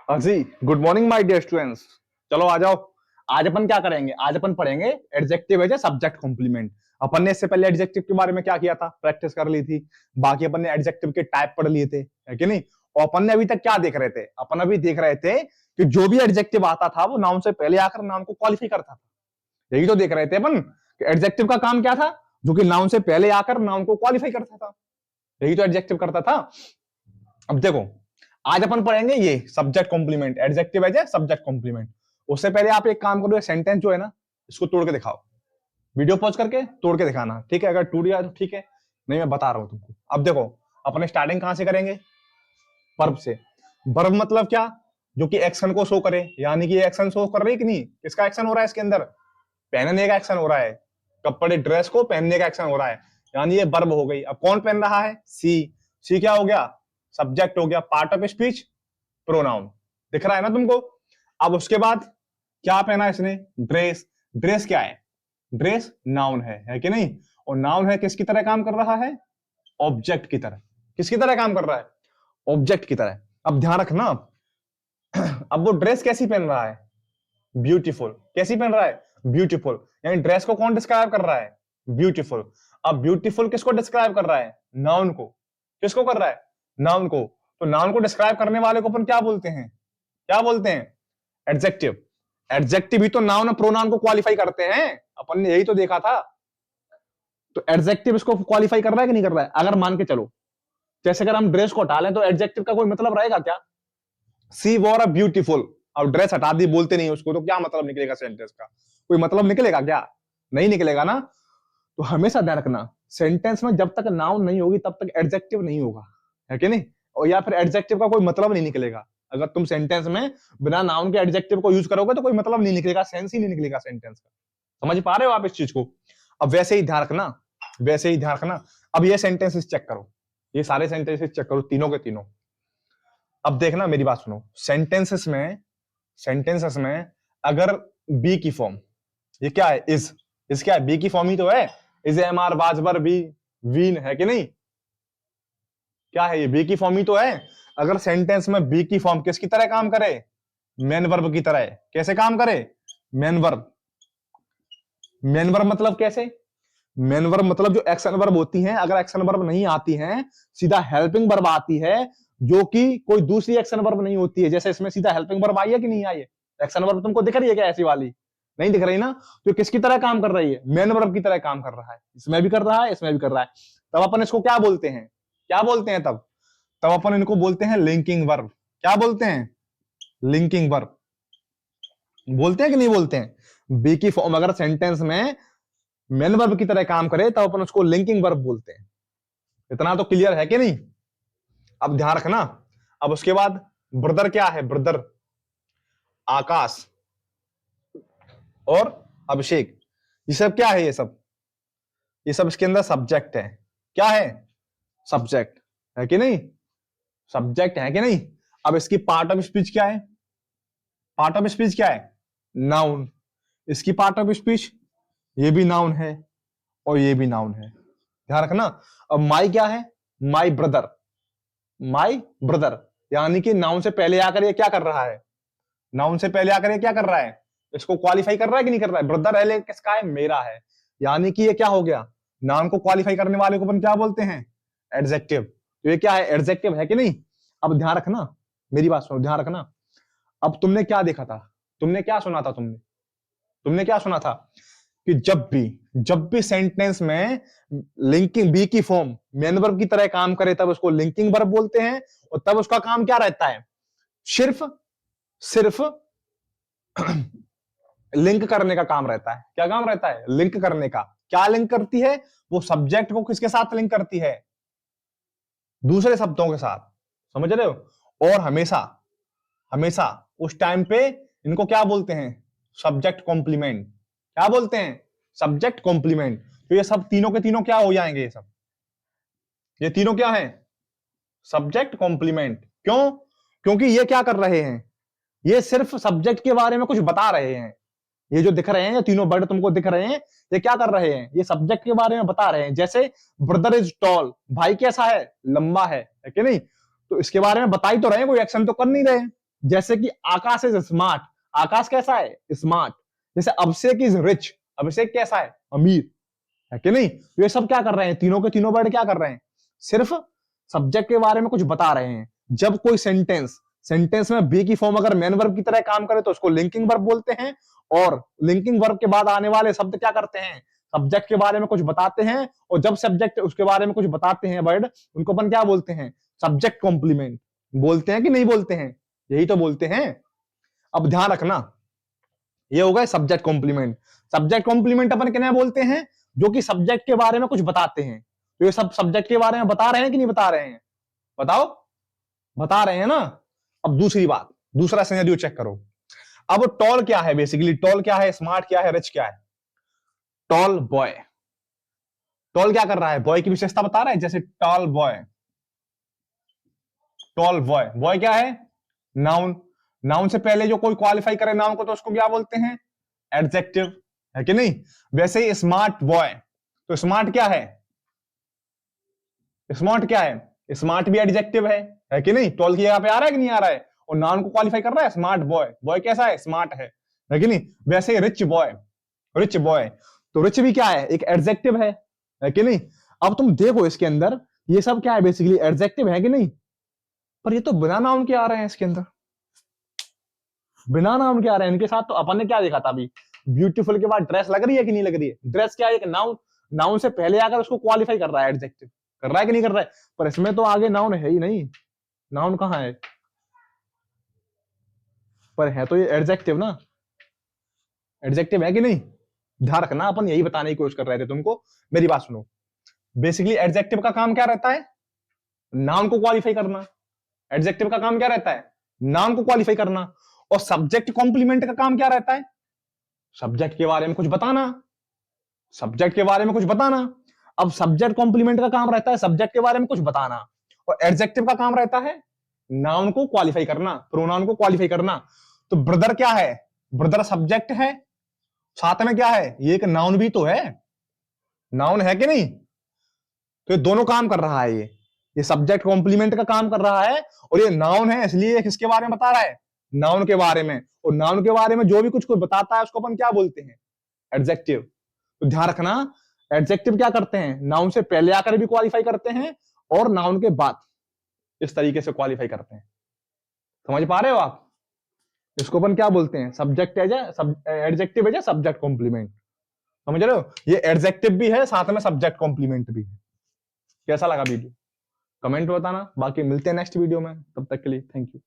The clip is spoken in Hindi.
Ji good morning my dear students. चलो आ जाओ। आज अपन क्या करेंगे? आज अपन पढ़ेंगे adjective as a subject complement. अपन ने इससे पहले एडजेक्टिव के बारे में क्या किया था, प्रैक्टिस कर ली थी। बाकी अपन ने एडजेक्टिव के टाइप पढ़ लिए थे, है कि नहीं? और अपन ने अभी तक क्या देख रहे थे? अपन अभी देख रहे थे कि जो भी एडजेक्टिव आता था वो नाउन से पहले आकर नाउन को क्वालिफाई करता था। यही तो देख रहे थे अपन कि एडजेक्टिव का काम क्या था, जो कि नाउन से पहले आकर नाउन को क्वालिफाई करता था। यही तो एडजेक्टिव करता था। अब देखो, आज अपन पढ़ेंगे ये subject complement, adjective as a subject complement. उससे पहले आप एक काम करो, सेंटेंस जो है ना, इसको तोड़ के दिखाओ। वीडियो पॉज करके तोड़ के दिखाना, ठीक है? अगर टूट गया तो ठीक है, नहीं मैं बता रहा हूं तुमको। अब देखो, अपने स्टार्टिंग कहां से करेंगे? वर्ब से। वर्ब मतलब क्या? जो कि एक्शन को शो करे, यानी कि एक्शन शो कर रही है कि नहीं? किसका एक्शन हो रहा है इसके अंदर? पहनने का एक्शन हो रहा है। कपड़े, ड्रेस को पहनने का एक्शन हो रहा है, यानी ये वर्ब हो गई। अब कौन पहन रहा है? सी। सी क्या हो गया? सब्जेक्ट हो गया, पार्ट ऑफ स्पीच, प्रोनाउन। दिख रहा है ना तुमको? अब उसके बाद क्या पहना इसने? ड्रेस। ड्रेस क्या है? ड्रेस नाउन है कि नहीं? और नाउन है, किसकी तरह काम कर रहा है? ऑब्जेक्ट की तरह। किसकी तरह काम कर रहा है? ऑब्जेक्ट की तरह। अब ध्यान रखना, अब वो ड्रेस कैसी पहन रहा है? ब्यूटीफुल। कैसी पहन रहा है? ब्यूटीफुल। यानी ड्रेस को कौन डिस्क्राइब कर रहा है? ब्यूटीफुल। अब ब्यूटीफुल किसको डिस्क्राइब कर रहा है? नाउन को। किसको कर रहा है? नाउन को। तो नाउन को डिस्क्राइब करने वाले को अपन क्या बोलते हैं? क्या बोलते हैं? एडजेक्टिव। एडजेक्टिव ही तो नाउन और प्रोनाउन को क्वालिफाई करते हैं। अपन ने यही तो देखा था। तो एडजेक्टिव इसको क्वालिफाई कर रहा है कि नहीं कर रहा है? अगर मान के चलो, जैसे अगर हम ड्रेस को हटा लें तो एडजेक्टिव का कोई मतलब रहेगा क्या? सी वॉर अ ब्यूटीफुल। अब ड्रेस हटा दी, बोलते नहीं उसको, तो क्या मतलब निकलेगा सेंटेंस का? कोई मतलब निकलेगा क्या? नहीं निकलेगा ना। तो हमेशा ध्यान रखना, सेंटेंस में जब तक नाउन नहीं होगी तब तक एडजेक्टिव नहीं होगा, है कि नहीं? और या फिर एडजेक्टिव का कोई मतलब नहीं निकलेगा। अगर तुम सेंटेंस में बिना नाउन के एडजेक्टिव को यूज करोगे तो कोई मतलब नहीं निकलेगा, सेंस ही नहीं निकलेगा सेंटेंस का। समझ पा रहे हो आप इस चीज को? अब वैसे ही ध्यान रखना, वैसे ही ध्यान रखना। अब ये सेंटेंसेस चेक करो, ये सारे सेंटेंसेस चेक करो, तीनों के तीनों। अब देखना, मेरी बात सुनो। सेंटेंसेस में अगर बी की फॉर्म, ये क्या है? इज क्या है? बी की फॉर्म ही तो है। Is, am, are, was were, be, been, है कि नहीं? क्या है ये? बी की फॉर्म ही तो है। अगर सेंटेंस में बी की फॉर्म किसकी तरह काम करे? मेन वर्ब की तरह। कैसे काम करे? Main verb. मेन वर्ब मतलब कैसे? मेन वर्ब मतलब जो एक्शन वर्ब होती हैं, अगर एक्शन वर्ब नहीं आती हैं, सीधा हेल्पिंग वर्ब आती है, जो कि कोई दूसरी एक्शन वर्ब नहीं होती है। जैसे इसमें सीधा हेल्पिंग वर्ब आई है कि नहीं आई है? एक्शन वर्ब तुमको दिख रही है क्या ऐसी वाली? नहीं दिख रही ना। तो किसकी तरह काम कर रही है? मेन वर्ब की तरह काम कर रहा है। इसमें भी कर रहा है, इसमें भी कर रहा है। तब अपन इसको क्या बोलते हैं? क्या बोलते हैं तब? तब अपन इनको बोलते हैं लिंकिंग वर्ब। क्या बोलते हैं? Linking verb. बोलते हैं कि नहीं बोलते हैं? बी की फॉर्म अगर सेंटेंस में मेन वर्ब की तरह काम करे तब अपन उसको लिंकिंग वर्ब बोलते हैं। इतना तो क्लियर है कि नहीं? अब ध्यान रखना। अब उसके बाद ब्रदर क्या है? ब्रदर, आकाश और अभिषेक। ये सब क्या है? ये सब इसके अंदर सब्जेक्ट है। क्या है? सब्जेक्ट, है कि नहीं? सब्जेक्ट है कि नहीं? अब इसकी पार्ट ऑफ स्पीच क्या है? पार्ट ऑफ स्पीच क्या है? नाउन। इसकी पार्ट ऑफ स्पीच, ये भी नाउन है और ये भी नाउन है। ध्यान रखना। अब माई क्या है? My brother. माई ब्रदर, यानी कि नाउन से पहले आकर ये क्या कर रहा है? नाउन से पहले आकर ये क्या कर रहा है? इसको क्वालिफाई कर रहा है कि नहीं कर रहा है? ब्रदर है, किसका है? मेरा है। यानी कि ये क्या हो गया? नाउन को क्वालिफाई करने वाले को अपन क्या बोलते हैं? एडजेक्टिव। तो ये क्या है? एडजेक्टिव, है कि नहीं? अब ध्यान रखना, मेरी बात सुनो, ध्यान रखना। अब तुमने क्या देखा था? तुमने क्या सुना था? तुमने क्या सुना था? कि जब भी सेंटेंस में लिंकिंग बी की फॉर्म मेन वर्ब की तरह काम करे तब उसको लिंकिंग वर्ब बोलते हैं। और तब उसका काम क्या रहता है? सिर्फ सिर्फ लिंक करने का काम रहता है। क्या काम रहता है? लिंक करने का। क्या लिंक करती है? वो सब्जेक्ट को किसके साथ लिंक करती है? दूसरे शब्दों के साथ। समझ रहे हो? और हमेशा हमेशा उस टाइम पे इनको क्या बोलते हैं? Subject complement. क्या बोलते हैं? Subject complement. तो ये सब तीनों के तीनों क्या हो जाएंगे? ये तीनों क्या है? Subject complement. क्यों? क्योंकि ये क्या कर रहे हैं? ये सिर्फ सब्जेक्ट के बारे में कुछ बता रहे हैं। ये जो दिख रहे हैं, ये तीनों वर्ड तुमको दिख रहे हैं, ये क्या कर रहे हैं? ये सब्जेक्ट के बारे में बता रहे हैं। जैसे ब्रदर इज टॉल, भाई कैसा है? लंबा है कि नहीं? तो इसके बारे में बता ही तो रहे हैं, कोई एक्शन तो कर नहीं रहे हैं। जैसे कि आकाश इज स्मार्ट, आकाश कैसा है? स्मार्ट। जैसे अभिषेक इज रिच, अभिषेक कैसा है? अमीर, है कि नहीं? तो ये सब क्या कर रहे हैं, तीनों के तीनों वर्ड क्या कर रहे हैं? सिर्फ सब्जेक्ट के बारे में कुछ बता रहे हैं। जब कोई सेंटेंस में बी की फॉर्म अगर मेन वर्ब की तरह काम करे तो उसको लिंकिंग वर्ब बोलते हैं, और लिंकिंग वर्ब के बाद आने वाले शब्द क्या करते हैं? सब्जेक्ट के बारे में कुछ बताते हैं, और जब सब्जेक्ट उसके बारे में कुछ बताते हैं वर्ड, उनको अपन क्या बोलते हैं? सब्जेक्ट कॉम्प्लीमेंट बोलते हैं कि नहीं बोलते हैं? यही तो बोलते हैं। अब ध्यान रखना, ये हो गए सब्जेक्ट कॉम्प्लीमेंट। सब्जेक्ट कॉम्प्लीमेंट अपन किन्हें बोलते हैं? जो कि सब्जेक्ट के बारे में कुछ बताते हैं। तो ये सब सब्जेक्ट के बारे में बता रहे हैं कि नहीं बता रहे हैं? बताओ, बता रहे हैं ना। अब दूसरी बात, दूसरा सिनेरियो चेक करो। अब टॉल क्या है? बेसिकली टॉल क्या है, स्मार्ट क्या है, रिच क्या है? टॉल बॉय, टॉल क्या कर रहा है? बॉय की विशेषता बता रहा है। जैसे tall boy, tall boy, boy क्या है? नाउन। नाउन से पहले जो कोई क्वालिफाई करे नाउन को तो उसको क्या बोलते हैं? एडजेक्टिव, है कि नहीं? वैसे ही स्मार्ट बॉय, तो स्मार्ट क्या है? स्मार्ट क्या है? स्मार्ट भी एडजेक्टिव है कि नहीं? टॉल की जगह पे आ रहा है कि नहीं आ रहा है? और नाउन को क्वालिफाई कर रहा है स्मार्ट बॉय, बॉय कैसा है? स्मार्ट है कि नहीं? वैसे ही रिच बॉय, रिच बॉय, तो रिच भी क्या है? एक एडजेक्टिव है कि नहीं? अब तुम देखो इसके अंदर ये सब क्या है? बेसिकली एडजेक्टिव है कि नहीं? पर ये तो बिना नाउन के आ रहे हैं इसके अंदर, बिना नाउन के आ रहे हैं। इनके साथ तो अपन ने क्या देखा था अभी? ब्यूटीफुल के बाद ड्रेस लग रही है कि नहीं लग रही है? ड्रेस क्या है? एक नाउन, नाउन से पहले आकर उसको क्वालिफाई कर रहा है, एडजेक्टिव कर रहा है कि नहीं कर रहा है? पर इसमें तो आगे नाउन है ही नहीं, नाउन कहां है? पर है तो ये एडजेक्टिव ना, एडजेक्टिव है कि नहीं? ध्यान रखना, अपन यही बताने की कोशिश कर रहे थे तुमको। मेरी बात सुनो, बेसिकली एडजेक्टिव का काम क्या रहता है? नाउन को क्वालिफाई करना। एडजेक्टिव का काम क्या रहता है? नाउन को क्वालिफाई करना। और सब्जेक्ट कॉम्प्लीमेंट का काम क्या रहता है? सब्जेक्ट के बारे में कुछ बताना, सब्जेक्ट के बारे में कुछ बताना। अब सब्जेक्ट कॉम्प्लीमेंट का काम रहता है सब्जेक्ट के बारे में कुछ बताना, और एडजेक्टिव का काम रहता है नाउन को क्वालिफाई करना, प्रोनाउन को क्वालिफाई करना। तो ब्रदर क्या है? ब्रदर सब्जेक्ट है, साथ में क्या है? ये एक नाउन भी तो है, नाउन है कि नहीं? तो ये दोनों काम कर रहा है, ये सब्जेक्ट कॉम्प्लीमेंट का काम कर रहा है, और ये नाउन है इसलिए ये किसके बारे में बता रहा है? नाउन के बारे में। और नाउन के बारे में जो भी कुछ कोई बताता है उसको अपन क्या बोलते हैं? एडजेक्टिव। तो ध्यान रखना, एडजेक्टिव क्या करते हैं? नाउन से पहले आकर भी क्वालिफाई करते हैं, और नाउन के बाद इस तरीके से क्वालिफाई करते हैं। समझ पा रहे हो आप? इसको अपन क्या बोलते हैं? Subject as adjective as subject complement. समझ रहे हो? ये एडजेक्टिव भी है, साथ में सब्जेक्ट कॉम्प्लीमेंट भी है। कैसा लगा वीडियो? कमेंट बताना। बाकी मिलते हैं नेक्स्ट वीडियो में, तब तक के लिए थैंक यू।